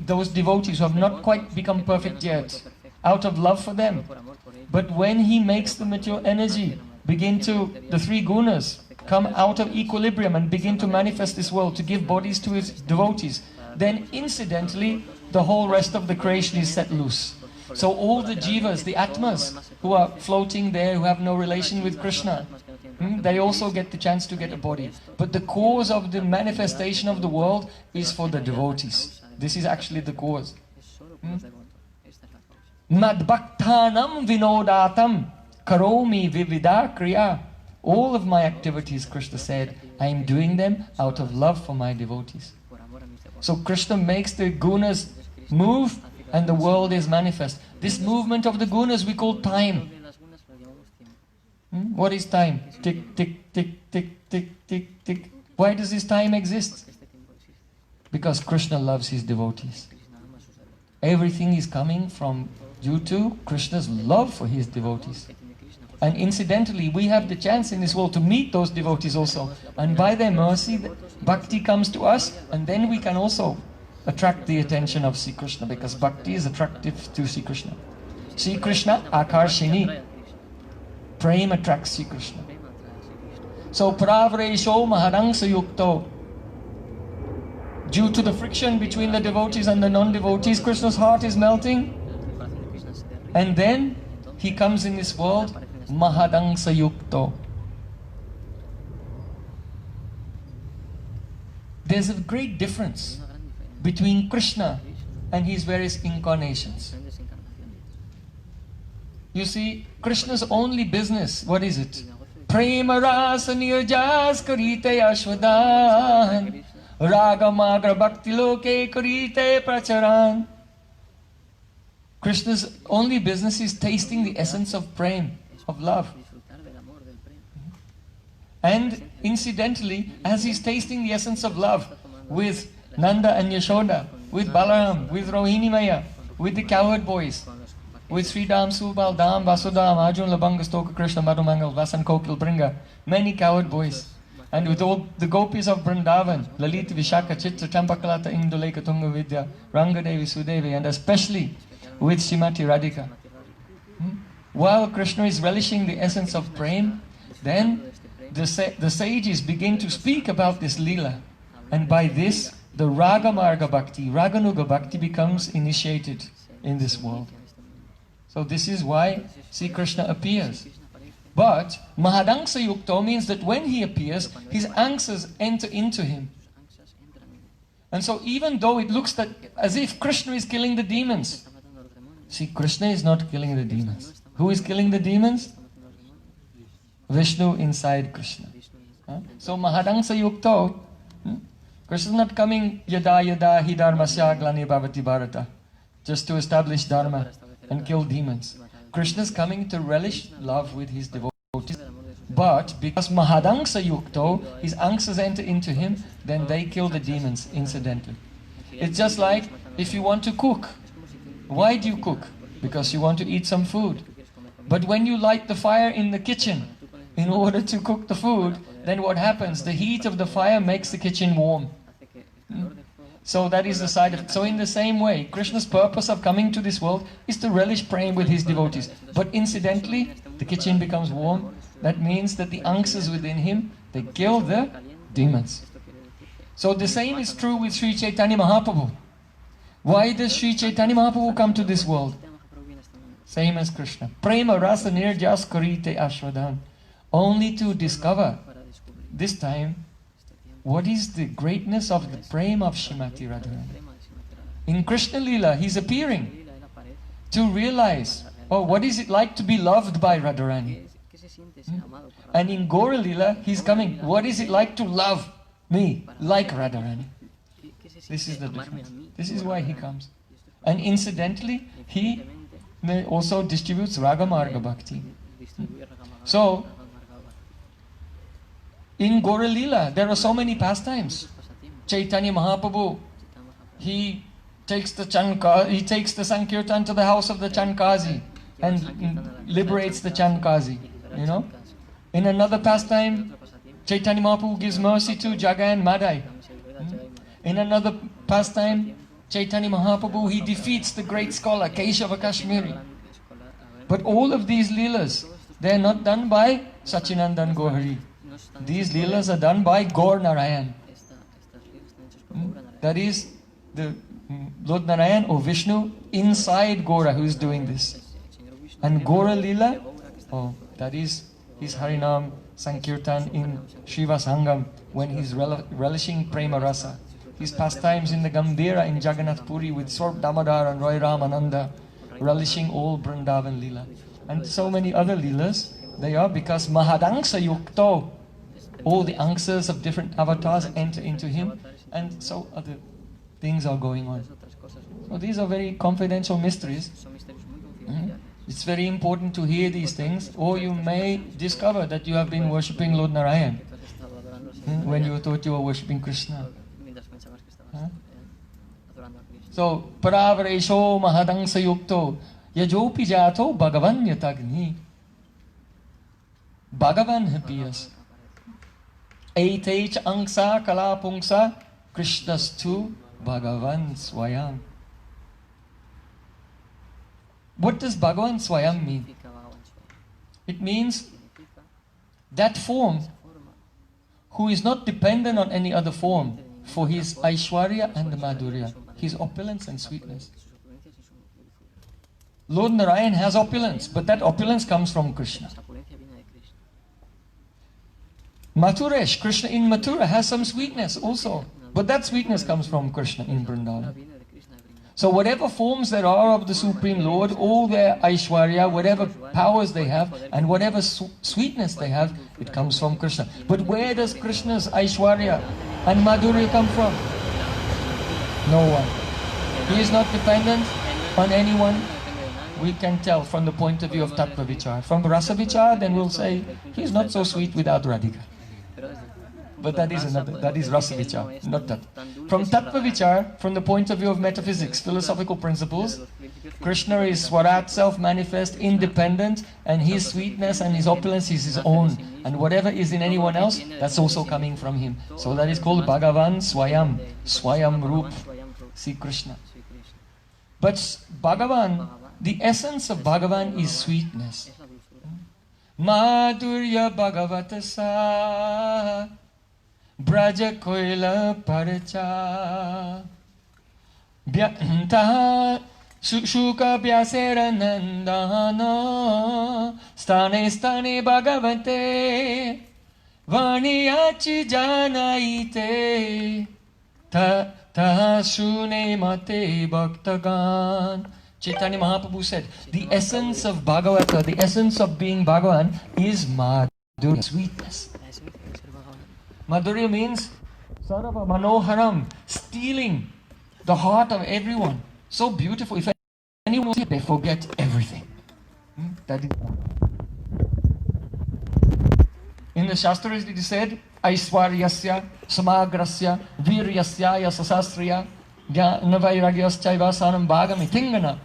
those devotees who have not quite become perfect yet, out of love for them. But when he makes the material energy the three gunas, come out of equilibrium and begin to manifest this world, to give bodies to his devotees, then incidentally the whole rest of the creation is set loose. So all the jivas, the atmas, who are floating there, who have no relation with Krishna, they also get the chance to get a body. But the cause of the manifestation of the world is for the devotees. This is actually the cause. Madbhakthanam vinodatam karomi vivida kriya. All of my activities, Krishna said, I am doing them out of love for my devotees. So Krishna makes the gunas move and the world is manifest. This movement of the gunas we call time. What is time? Tick, tick, tick, tick, tick, tick, tick. Why does this time exist? Because Krishna loves his devotees. Everything is coming from due to Krishna's love for his devotees. And incidentally, we have the chance in this world to meet those devotees also. And by their mercy, bhakti comes to us, and then we can also attract the attention of Sri Krishna, because bhakti is attractive to Sri Krishna. Sri Krishna akarshini. Prema attracts Sri Krishna. So pravresho mahadangsa yukto. Due to the friction between the devotees and the non-devotees, Krishna's heart is melting. And then he comes in this world mahadangsa yukto. There's a great difference between Krishna and his various incarnations. You see, Krishna's only business, what is it? Prema rasa nirjas karite ashvadan, raga magra bhakti loke karite pracharan. Krishna's only business is tasting the essence of prema, of love. And incidentally, as he's tasting the essence of love with Nanda and Yashoda, with Balaram, with Rohini Maya, with the cowherd boys, with Sridham, Subal, Dham, Vasudham, Arjun, Labanga, Stoka, Krishna, Madhumangal, Vasan, Kokil, Bringa, many cowherd boys. And with all the gopis of Vrindavan, Lalita, Vishaka, Chitra, Champakalata, Induleka, Tunga Vidya, Rangadevi, Sudevi, and especially with Srimati Radhika. While Krishna is relishing the essence of prema, then the sages begin to speak about this lila. And by this, the Raga Marga Bhakti, Raganuga Bhakti becomes initiated in this world. So this is why Sri Krishna appears. But Mahadangsa Yukto means that when he appears, his angsas enter into him. And so even though it looks that as if Krishna is killing the demons, see, Krishna is not killing the demons. Who is killing the demons? Vishnu inside Krishna. So Mahadangsa Yukto, Krishna is not coming yada yada hi dharmasya glani bhavati bharata, just to establish dharma and kill demons. Krishna is coming to relish love with his devotees. But because Mahadangsa Yukto, his angsas enter into him, then they kill the demons incidentally. It's just like if you want to cook. Why do you cook? Because you want to eat some food. But when you light the fire in the kitchen in order to cook the food, then what happens? The heat of the fire makes the kitchen warm. So that is the side of it. So in the same way, Krishna's purpose of coming to this world is to relish praying with his devotees. But incidentally, the kitchen becomes warm. That means that the angsas within him, they kill the demons. So the same is true with Sri Chaitanya Mahaprabhu. Why does Sri Chaitanya Mahaprabhu come to this world? Same as Krishna. Prema rasa nirjas karite ashwadhan. Only to discover, this time, what is the greatness of the prema of Srimati Radharani. In Krishna Lila, he's appearing to realize, oh, what is it like to be loved by Radharani? And in Gaura Lila, he's coming, what is it like to love me like Radharani? This is the difference. This is why he comes. And incidentally, he also distributes Raga Marga Bhakti. So, in Gaura Lila, there are so many pastimes. Chaitanya Mahaprabhu, he takes the Sankirtan to the house of the Chankazi and liberates the Chankazi. You know? In another pastime, Chaitanya Mahaprabhu gives mercy to Jaga and Madai. In another pastime, Chaitanya Mahaprabhu, he defeats the great scholar Keshava Kashmiri. But all of these leelas, they are not done by Sachinandan Gohari. These leelas are done by Gaur Narayan. That is the Lord Narayan or Vishnu inside Gaura who is doing this. And Gaura Leela, oh, that is his Harinam Sankirtan in Shiva Sangam when he's relishing Prema Rasa. His pastimes in the Gambhira in Jagannath Puri with Swarp Damodar and Roy Ramananda, relishing all Vrindavan Leela. And so many other Leelas, they are because Mahadangsa Yukto, all the angsas of different avatars enter into him, and so other things are going on. So these are very confidential mysteries. It's very important to hear these things, or you may discover that you have been worshipping Lord Narayan when you thought you were worshipping Krishna. So, Paravaresho Mahadangsa Yukto Yajopi Jato Bhagavan Yatagni. Bhagavan appears. Eitech Angsa Kalapungsa Krishnastu Bhagavan Swayam. What does Bhagavan Swayam mean? It means that form who is not dependent on any other form for his Aishwarya and Madhurya, his opulence and sweetness. Lord Narayan has opulence, but that opulence comes from Krishna. Mathuresh, Krishna in Mathura has some sweetness also, but that sweetness comes from Krishna in Vrindavan. So whatever forms there are of the Supreme Lord, all their Aishwarya, whatever powers they have, and whatever sweetness they have, it comes from Krishna. But where does Krishna's Aishwarya and Madhurya come from? No one. He is not dependent on anyone. We can tell from the point of view of Tattva Vichar. From Rasa Vichar, then we'll say, he is not so sweet without Radhika. But that is Rasa Vichar, not that. From Tattva Vichar, from the point of view of metaphysics, philosophical principles, Krishna is Swarat, self-manifest, independent, and his sweetness and his opulence is his own. And whatever is in anyone else, that's also coming from him. So that is called Bhagavan Swayam, Swayam Roop, see Krishna. But Bhagavan, the essence of Bhagavan is sweetness. Madhurya Bhagavatasa Braja Koila Paracha Taha Shuka Vyasera Nandana Stane Stane Bhagavate Vaniyachi Janaite Taha sune mate bhaktagan. Chaitanya Mahaprabhu said, the essence of Bhagavata, the essence of being Bhagavan is madhurya, sweetness. Madhurya means sarava manoharam, stealing the heart of everyone. So beautiful. If anyone sees it, they forget everything. That is. In the Shastras it is said, Aishwaryasya, Samagrasya, Viryasya, Yasasasriya, Jnanavairagyaschaiva sanam bhagami tingana.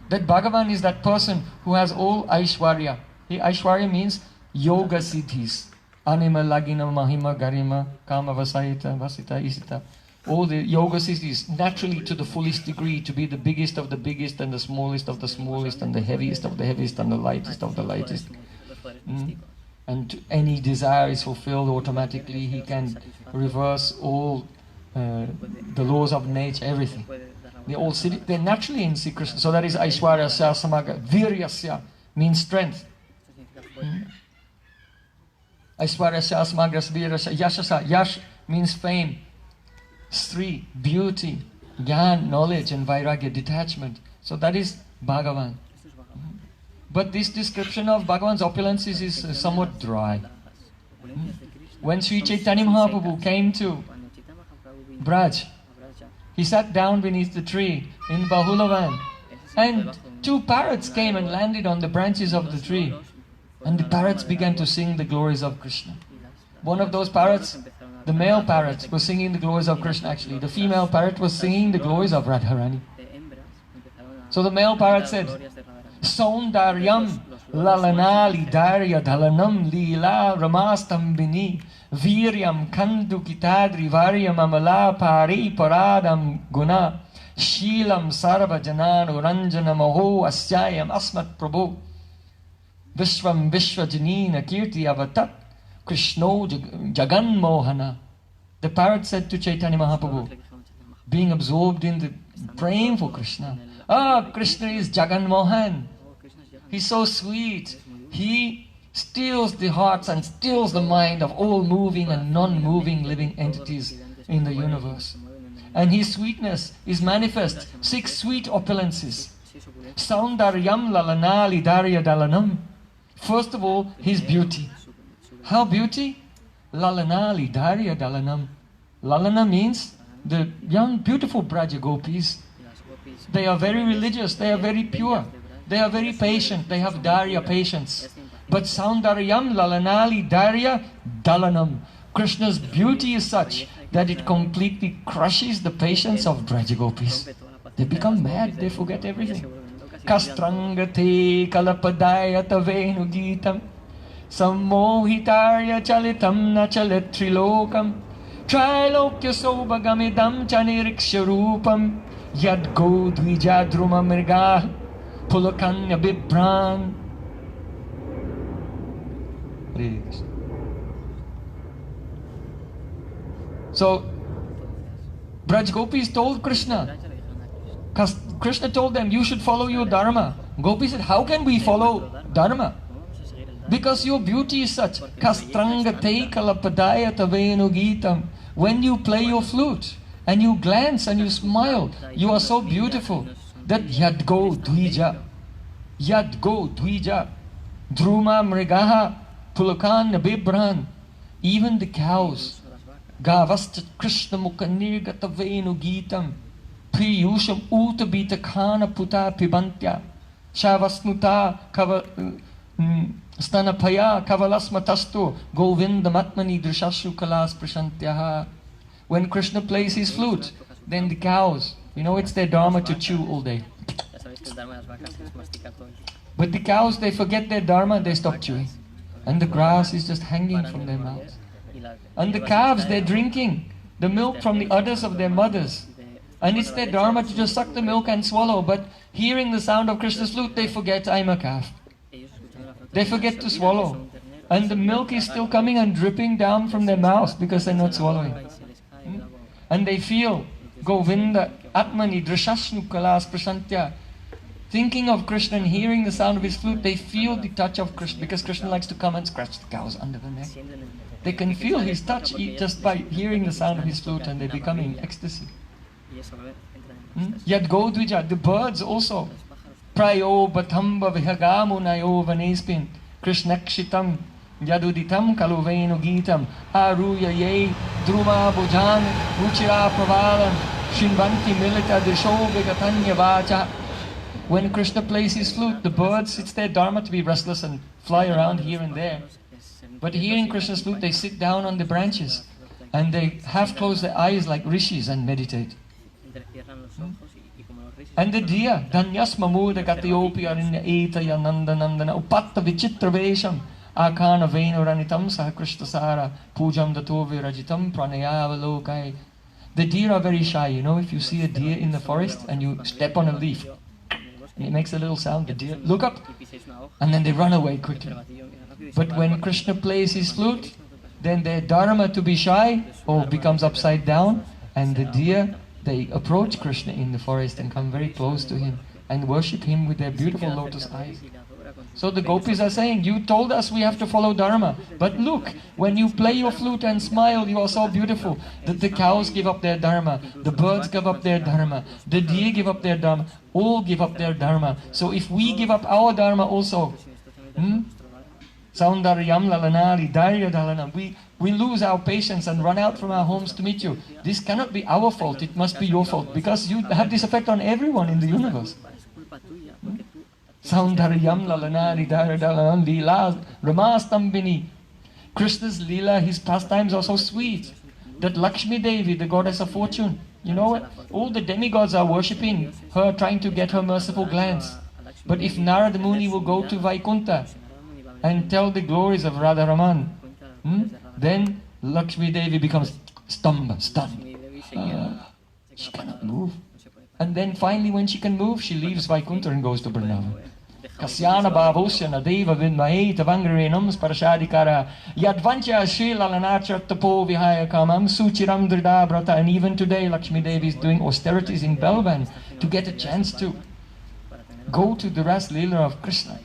That Bhagavan is that person who has all Aishwarya. Aishwarya means yoga siddhis. Anima, Lagina, Mahima, Garima, Kama, Vasaita, Vasita, Isita. All the yoga siddhis, naturally to the fullest degree, to be the biggest of the biggest and the smallest of the smallest and the heaviest of the heaviest and the lightest of the lightest. And any desire is fulfilled automatically. He can reverse all the laws of nature, everything. They're naturally in Sri Krishna. So that is Aishwarya Samaga. Viryasya means strength. Aishwarya Samagra Viryasya. Yashasa. Yash means fame. Sri, beauty. Gyan, knowledge, and Vairagya, detachment. So that is Bhagavan. But this description of Bhagavan's opulences is somewhat dry. When Sri Chaitanya Mahaprabhu came to Braj, he sat down beneath the tree in Bahulavan, and 2 parrots came and landed on the branches of the tree, and the parrots began to sing the glories of Krishna. One of those parrots, the male parrot, was singing the glories of Krishna actually. The female parrot was singing the glories of Radharani. So the male parrot said, Sundaryam lalanali darya dhalanam lila ramastambini viryam kandu kitadri varyam amala pari paradam guna shilam sarva jananu ranjana maho asyayam asmat prabhu vishvam vishvajanina kirti avatat krishno jagan mohana. The parrot said to Chaitanya Mahaprabhu, being absorbed in the praying for Krishna, Krishna is Jagan Mohan. He's so sweet. He steals the hearts and steals the mind of all moving and non-moving living entities in the universe. And his sweetness is manifest. 6 sweet opulences. Saundaryam lalanali darya dalanam. First of all, his beauty. How beauty? Lalanali darya dalanam. Lalana means the young beautiful Braja gopis. They are very religious, they are very pure, they are very patient, they have Darya patience. But Saundaryam Lalanali Darya Dalanam. Krishna's beauty is such that it completely crushes the patience of Brajagopis. They become mad, they forget everything. Kastrangate kalapadayata venugitam sammohitarya chalitam na chaletrilokam trilokya sobagamidam chaniriksharupam yad go dvijadruma mirga pulakanya bibran. So Braj Gopis told Krishna, Krishna told them, you should follow your dharma. Gopi said, how can we follow dharma? Because your beauty is such. Kastrangate kalapadaya tavenu gitam. When you play your flute and you glance and you smile, you are so beautiful that yadgo dvija, druma mrigaha pulakan bibran. Even the cows, gavast krishna mukanirgata venu gitam, priyusham utabita khana puta pibantya, shavasnuta kava stanapaya kavalasmatastu govindamatmani drishashu kalas prashantyaha. When Krishna plays his flute, then the cows, it's their dharma to chew all day. But the cows, they forget their dharma and they stop chewing. And the grass is just hanging from their mouths. And the calves, they're drinking the milk from the udders of their mothers. And it's their dharma to just suck the milk and swallow. But hearing the sound of Krishna's flute, they forget, I'm a calf. They forget to swallow. And the milk is still coming and dripping down from their mouths because they're not swallowing. And they feel, Govinda, Atmani, Drashashnu Kalas Prasantya. Thinking of Krishna and hearing the sound of his flute, they feel the touch of Krishna, because Krishna likes to come and scratch the cows under the neck. They can feel his touch just by hearing the sound of his flute, and they become in ecstasy. Yad Godvija, the birds also. Prayo Batamba Vihagamu Nayo Vanespin, Krishnakshitam, Yaduditam Kaluvenu Gitam, Aruya Ye, Druma Bujan, Ruchira Pravalan, Shinvanti Milita Disho Vigatanya Vacha. When Krishna plays his flute, the birds, it's their dharma to be restless and fly around here and there. But hearing Krishna's flute, they sit down on the branches and they half close their eyes like rishis and meditate. And the deer, Danyas Mamuda Gatiopi Arinya Eta Yananda Nandana Upatta Vichitra Vesham Akana Venuranitam Saha Krishna Sara Pujam Datovi Rajitam Pranayavalokai. The deer are very shy, you know, if you see a deer in the forest and you step on a leaf, and it makes a little sound, the deer look up and then they run away quickly. But when Krishna plays his flute, then their dharma to be shy becomes upside down, and the deer, they approach Krishna in the forest and come very close to him and worship him with their beautiful lotus eyes. So the gopis are saying, you told us we have to follow dharma, but look, when you play your flute and smile, you are so beautiful that the cows give up their dharma, the birds give up their dharma, the deer give up their dharma, all give up their dharma. So if we give up our dharma also, Saundaryam lalanari dharya dalana, we lose our patience and run out from our homes to meet you. This cannot be our fault, it must be your fault, because you have this effect on everyone in the universe. Saundaryam lalanari dharya dalana leela ramastambini. Krishna's leela, his pastimes are so sweet that Lakshmi Devi, the goddess of fortune, you know what? All the demigods are worshipping her, trying to get her merciful glance. But if Narada Muni will go to Vaikuntha and tell the glories of Radharaman, then Lakshmi Devi becomes stunned. She cannot move. And then finally when she can move, she leaves Vaikuntha and goes to Vrindavan. Kasyana bhavosya nadeva vidmahe tavangarenam sparashadikara yadvancha shri lalanacha tapo vihaya kamam suchiram drida brata. And even today Lakshmi Devi is doing austerities in Belvan to get a chance to go to the Ras Leela of Krishna.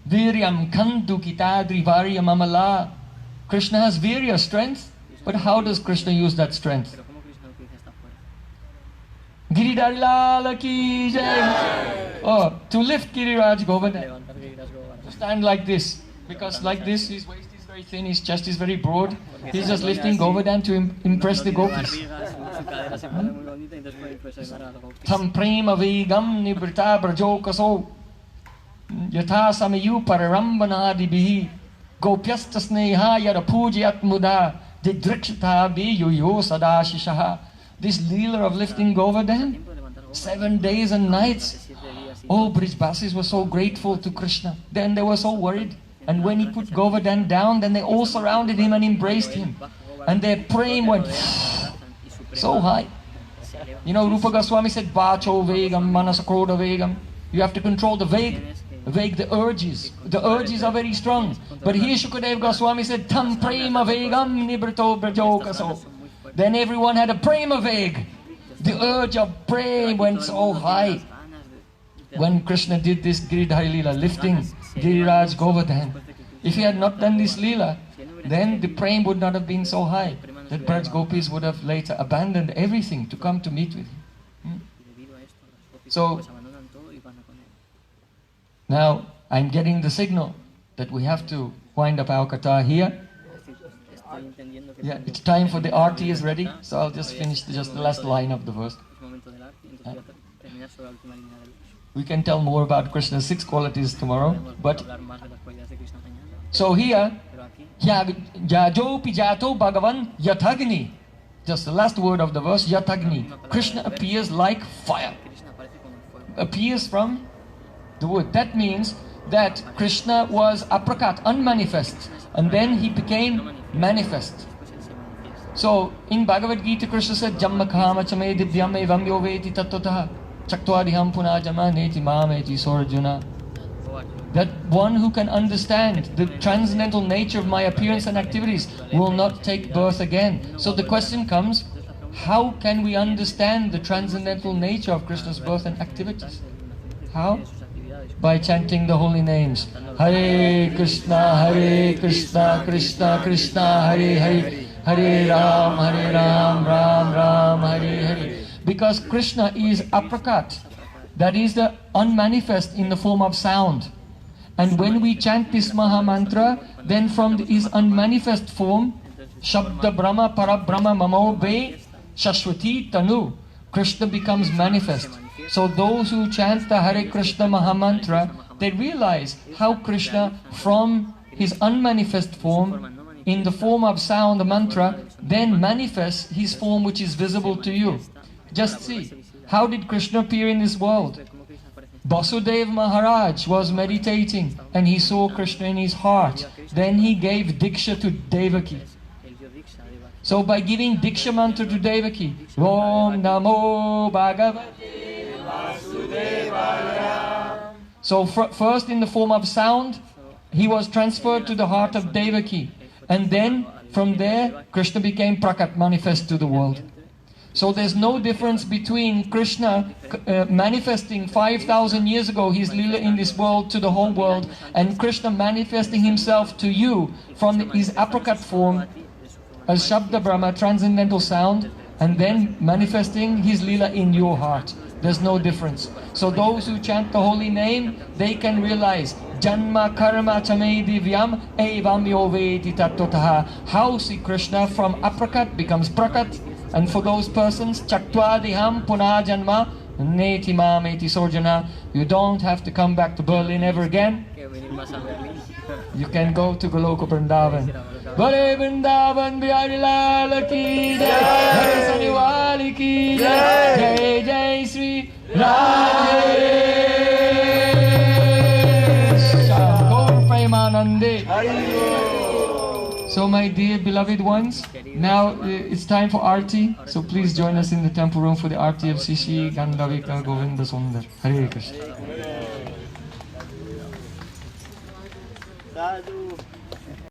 Viryam kandu kitadri varyam amala. Krishna has virya, strength, but how does Krishna use that strength? Giridhari Lala ki jai. Oh, to lift Giriraj Govardhan. To stand like this, because like this his waist is very thin, his chest is very broad. He's just lifting Govardhan to impress the gopis. Tam prema vegam nibrita brajokaso yatha samayu pararambanadibihi gopyasta sneha yara pujyat muda didrikshata biyuyo sadashishaha. This leela of lifting Govardhan, 7 days and nights. All Brijbasis were so grateful to Krishna. Then they were so worried. And when he put Govardhan down, then they all surrounded him and embraced him. And their prema went so high. You know, Rupa Goswami said, Vacho Vegam, Manasakroda Vegam. You have to control the Veg, the urges. The urges are very strong. But here Shukadev Goswami said, Tam Prema Vegam Nibrito Brajokaso. Then everyone had a prema veg. The urge of prema went so high. When Krishna did this Giridhari Leela, lifting Giriraj Govardhan, if he had not done this Leela, then the prema would not have been so high that Braj Gopis would have later abandoned everything to come to meet with him. So, now I'm getting the signal that we have to wind up our katha here. Yeah, it's time for the arti is ready, so I'll just finish just the last line of the verse. We can tell more about Krishna's 6 qualities tomorrow, but so here, Jajopi Jato Bhagavan Yathagni, just the last word of the verse, Yathagni. Krishna appears like fire, appears from the wood. That means that Krishna was aprakat, unmanifest, and then he became manifest. So in Bhagavad Gita, Krishna said, Jammakama chame divyam evam yoveti tattvatah chaktwadiham punajamaneti mameti sorjuna. That one who can understand the transcendental nature of my appearance and activities will not take birth again. So the question comes, how can we understand the transcendental nature of Krishna's birth and activities? How? By chanting the holy names. Hare Krishna, Krishna Krishna, Hare Hare, Hare Ram, Ram Ram, Hare Hare. Because Krishna is aprakat, that is the unmanifest in the form of sound. And when we chant this Maha Mantra, then from his unmanifest form, Shabda Brahma Parabrahma Mamo Be Shashwati Tanu, Krishna becomes manifest. So those who chant the Hare Krishna Maha Mantra, they realize how Krishna from his unmanifest form, in the form of sound mantra, then manifests his form which is visible to you. Just see, how did Krishna appear in this world? Vasudeva Maharaj was meditating and he saw Krishna in his heart. Then he gave Diksha to Devaki. So by giving Diksha mantra to Devaki, Om Namo Bhagavate Vasudevaya. So first in the form of sound, he was transferred to the heart of Devaki. And then from there, Krishna became Prakat, manifest to the world. So there's no difference between Krishna manifesting 5,000 years ago his lila in this world to the whole world, and Krishna manifesting himself to you from his aprakat form as Shabda Brahma, transcendental sound, and then manifesting his lila in your heart. There's no difference. So those who chant the holy name, they can realize Janma Karma Chame Divyam Evam Yoveti Tattotaha. How see Krishna from aprakat becomes prakat. And for those persons, Chaktwadiham Puna Janma Neti Mameti Sorjana, you don't have to come back to Berlin ever again. You can go to Goloka Vrindavan. Bale Vrindavan Bihari Lal ki Jai, Hare Saniwali ki Jai, Jai Jai Sri Radhe Gaur Premanande. So my dear beloved ones, now it's time for Arti. So please join us in the temple room for the Arti of Shishi, Gandharvika, Govnda, Sundar. Hare Krishna.
Sadhu.